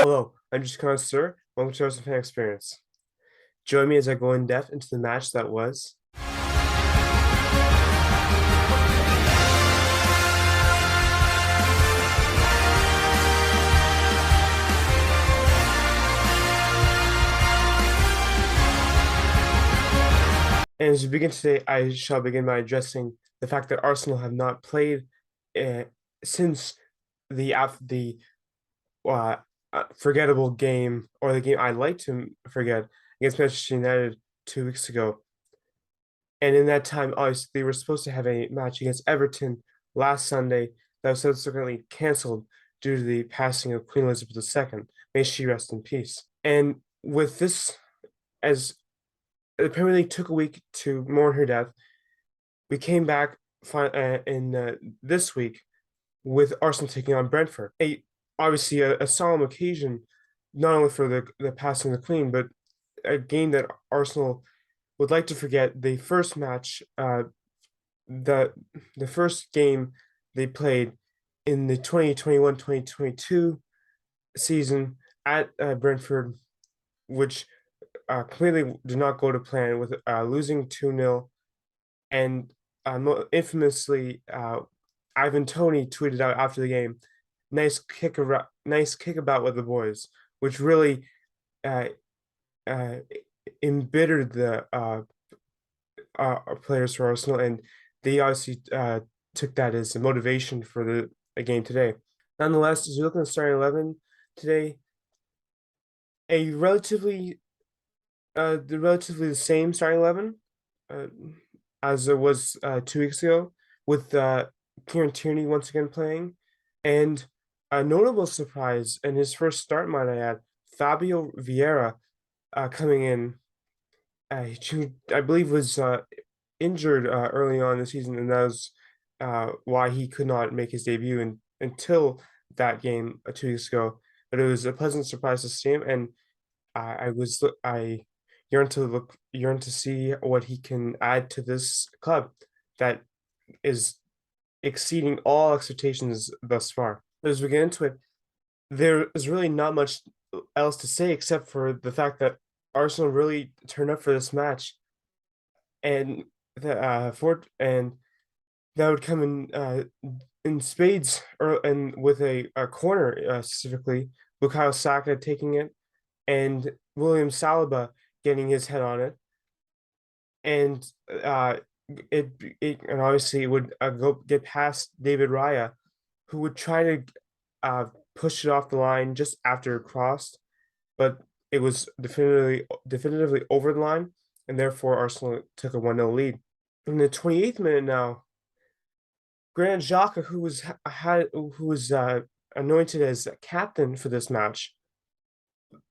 Hello, I'm just Connoisseur. Welcome to Arsenal Fan Experience. Join me as I go in depth into the match that was. And as we begin today, I shall begin by addressing the fact that Arsenal have not played uh, since the uh, forgettable game, or the game I like to forget, against Manchester United 2 weeks ago. And in that time, obviously, they were supposed to have a match against Everton last Sunday that was subsequently canceled due to the passing of Queen Elizabeth II. May she rest in peace. And with this, as the Premier League took a week to mourn her death, we came back in this week with Arsenal taking on Brentford. Obviously a solemn occasion, not only for the passing of the Queen, but a game that Arsenal would like to forget. The first match, the the first game they played in the 2021-2022 season at Brentford, which clearly did not go to plan, with losing 2-0. And infamously, Ivan Toney tweeted out after the game, nice kick about with the boys," which really uh, uh, embittered the players for Arsenal, and they obviously took that as a motivation for the game today. Nonetheless, as we look at the starting 11 today, a relatively the same starting 11 uh, as it was 2 weeks ago, with Kieran Tierney once again playing, and a notable surprise in his first start, might I add, Fabio Vieira coming in. I believe was injured early on in the season, and that was why he could not make his debut until that game 2 weeks ago. But it was a pleasant surprise to see him, and I yearn to see what he can add to this club that is exceeding all expectations thus far. But as we get into it, there is really not much else to say except for the fact that Arsenal really turned up for this match, and and that would come in spades, and with a corner, specifically Bukayo Saka taking it, and William Saliba getting his head on it, and uh, and obviously it would go get past David Raya, who would try to push it off the line just after it crossed, but it was definitively over the line, and therefore Arsenal took a 1-0 lead. In the 28th minute now, Granit Xhaka, who was anointed as captain for this match,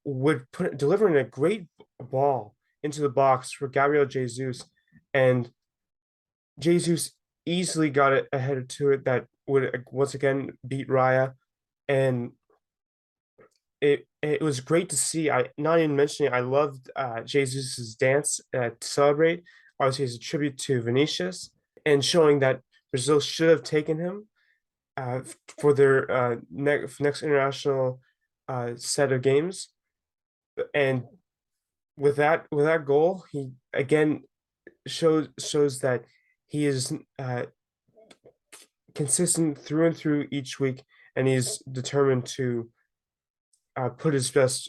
would delivering a great ball into the box for Gabriel Jesus, and Jesus easily got it ahead to it that would once again beat Raya, and it was great to see. I not even mentioning, I loved Jesus's dance to celebrate. Obviously, as a tribute to Vinicius, and showing that Brazil should have taken him for their next international set of games. And with that goal, he again shows that he is consistent through and through each week, and he's determined to put his best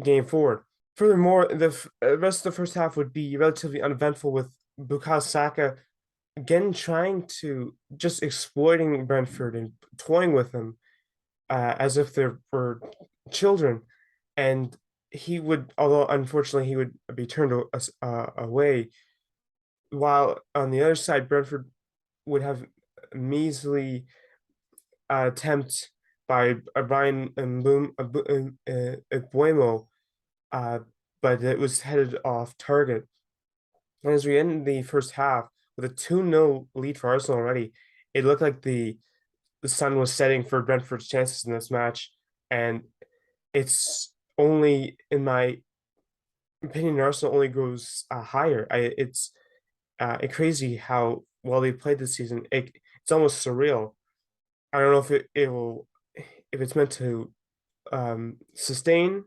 game forward. Furthermore, the rest of the first half would be relatively uneventful, with Bukayo Saka again trying to just exploiting Brentford and toying with them as if they were children. And he would, although unfortunately he would be turned away, while on the other side, Brentford would have measly attempt by Brian Mbuemo, uh, but it was headed off target. And as we end the first half with a 2-0 lead for Arsenal already, it looked like the sun was setting for Brentford's chances in this match. And it's only, in my opinion, Arsenal only grows higher. It's crazy how well they played this season. It's almost surreal. I don't know if it will if it's meant to sustain.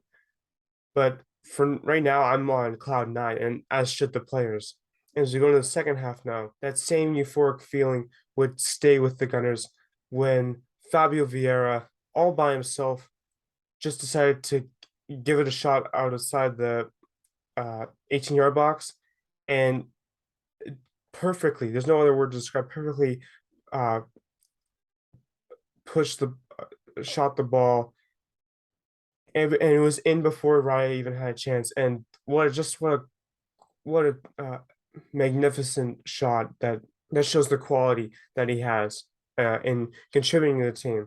But for right now, I'm on cloud nine, and as should the players. As we go into the second half now, that same euphoric feeling would stay with the Gunners when Fabio Vieira, all by himself, just decided to give it a shot outside the 18-yard box, and perfectly, there's no other word to describe, perfectly uh, pushed the shot the ball, and it was in before Raya even had a chance. And what a magnificent shot that shows the quality that he has in contributing to the team.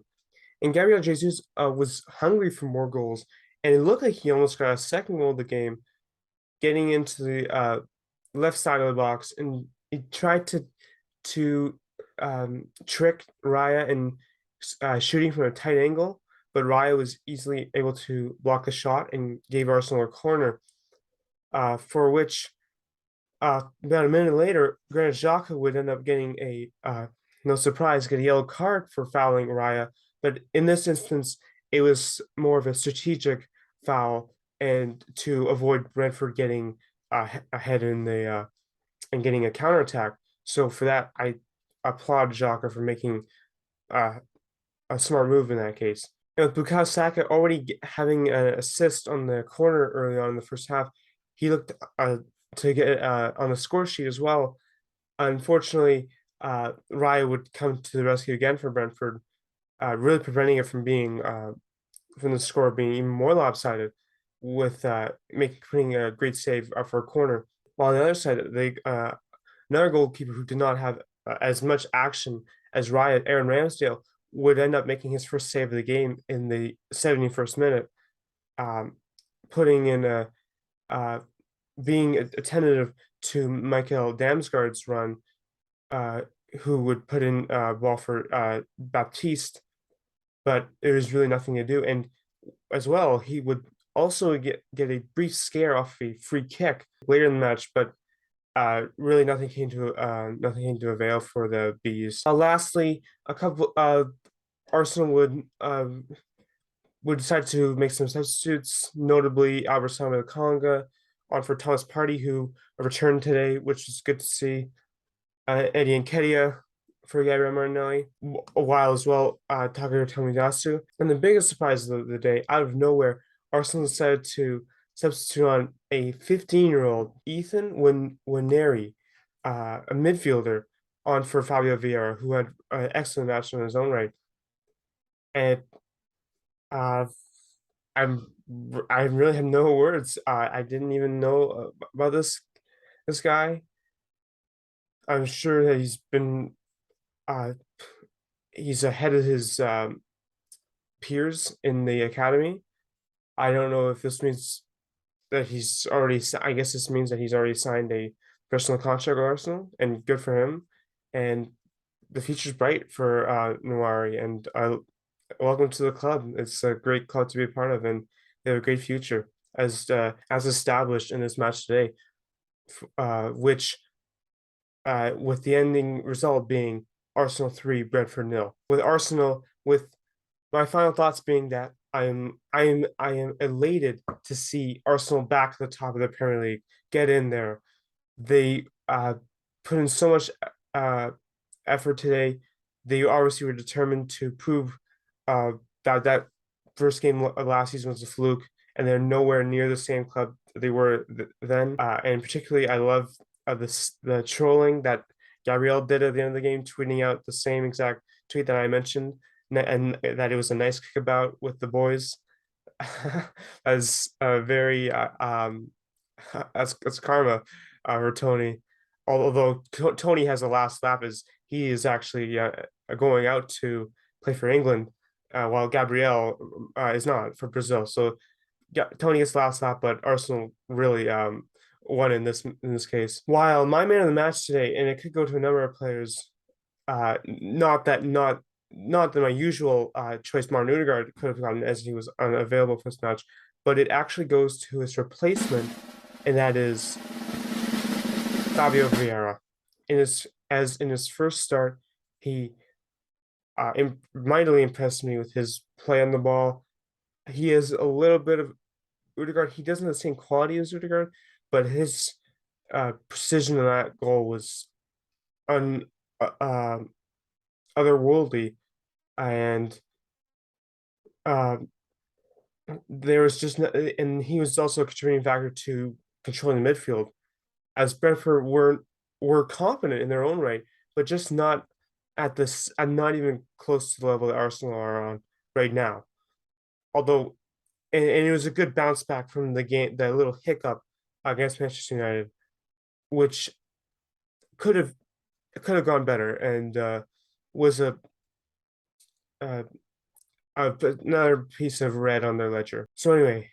And Gabriel Jesus was hungry for more goals, and it looked like he almost got a second goal of the game, getting into the left side of the box, and he tried to trick Raya and shooting from a tight angle, but Raya was easily able to block the shot and gave Arsenal a corner, for which about a minute later, Granit Xhaka would end up getting no surprise, get a yellow card for fouling Raya. But in this instance, it was more of a strategic foul and to avoid Brentford getting ahead in the and getting a counterattack. So for that, I applaud Xhaka for making uh, a smart move in that case. And with Bukayo Saka already having an assist on the corner early on in the first half, he looked to get on the score sheet as well. Unfortunately, Raya would come to the rescue again for Brentford, really preventing it from being from the score being even more lopsided, with making putting a great save for a corner. While on the other side, they another goalkeeper who did not have as much action as Raya, Aaron Ramsdale, would end up making his first save of the game in the 71st minute, um, putting in uh, being attentive to Michael Damsgaard's run, uh, who would put in ball for Baptiste, but there was really nothing to do. And as well, he would also get a brief scare off a free kick later in the match, but really nothing came to avail for the bees. Lastly, a couple Arsenal would decide to make some substitutes, notably Albert Conga on for Thomas Partey, who returned today, which is good to see. Eddie Nketiah for Gabriel Martinelli, a while as well, Takahiro Tomiyasu. And the biggest surprise of the day, out of nowhere, Arsenal decided to substitute on a 15-year-old Ethan Nwaneri, a midfielder, on for Fabio Vieira, who had an excellent match in his own right. And uh, I'm I really have no words. I didn't even know about this guy. I'm sure that uh, he's ahead of his peers in the academy. I don't know if this means that he's already. I guess this means that he's already signed a personal contract with Arsenal, and good for him. And the future's bright for Nwari, and welcome to the club. It's a great club to be a part of, and they have a great future as established in this match today, which with the ending result being Arsenal 3, Brentford nil. With Arsenal, with my final thoughts being that I am elated to see Arsenal back at the top of the Premier League, get in there. They put in so much uh, effort today. They obviously were determined to prove uh, that first game of last season was a fluke, and they're nowhere near the same club they were then. And particularly, I love the trolling that Gabriel did at the end of the game, tweeting out the same exact tweet that I mentioned, and that it was a nice kickabout with the boys. As very as karma for Tony. Although Tony has a last laugh, as he is actually going out to play for England, while Gabriel is not for Brazil. So yeah, Tony gets last lap, but Arsenal really won in this case. While my man of the match today, and it could go to a number of players, not that my usual choice Martin Odegaard could have gotten as he was unavailable for this match, but it actually goes to his replacement, and that is Fabio Vieira. In his first start, he mightily impressed me with his play on the ball, he has a little bit of Odegaard. He doesn't have the same quality as Odegaard, but his precision in that goal was un otherworldly, and uh, there was just no, and he was also a contributing factor to controlling the midfield. As Brentford were confident in their own right, but just not at this, and not even close to the level that Arsenal are on right now. Although, and it was a good bounce back from the game, that little hiccup against Manchester United, which could have gone better, and was uh, another piece of red on their ledger. So anyway,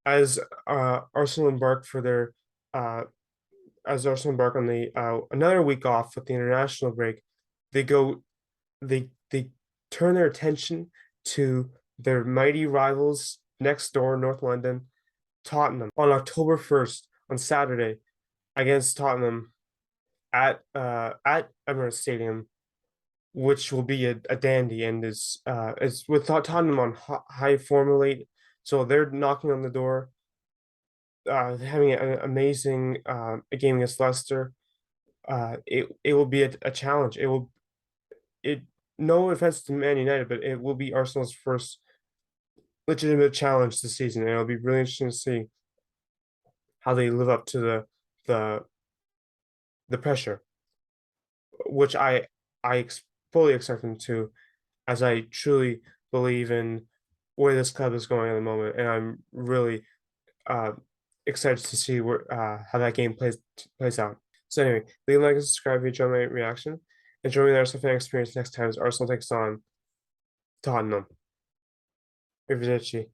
as Arsenal embark for their uh, as Arsenal embark on the another week off with the international break, they go they turn their attention to their mighty rivals next door, North London, Tottenham, on October 1st on Saturday against Tottenham at Emirates Stadium, which will be a dandy, and is with Tottenham on high form late, so they're knocking on the door, having an amazing game against Leicester. It will be a challenge. It no offense to Man United, but it will be Arsenal's first legitimate challenge this season, and it'll be really interesting to see how they live up to the the pressure, which I fully expect them to, as I truly believe in where this club is going at the moment, and I'm really uh, excited to see where how that game plays out. So anyway, leave a like and subscribe if you enjoy my reaction. Enjoy the Arsenal fan experience next time as Arsenal takes on Tottenham. Arrivederci.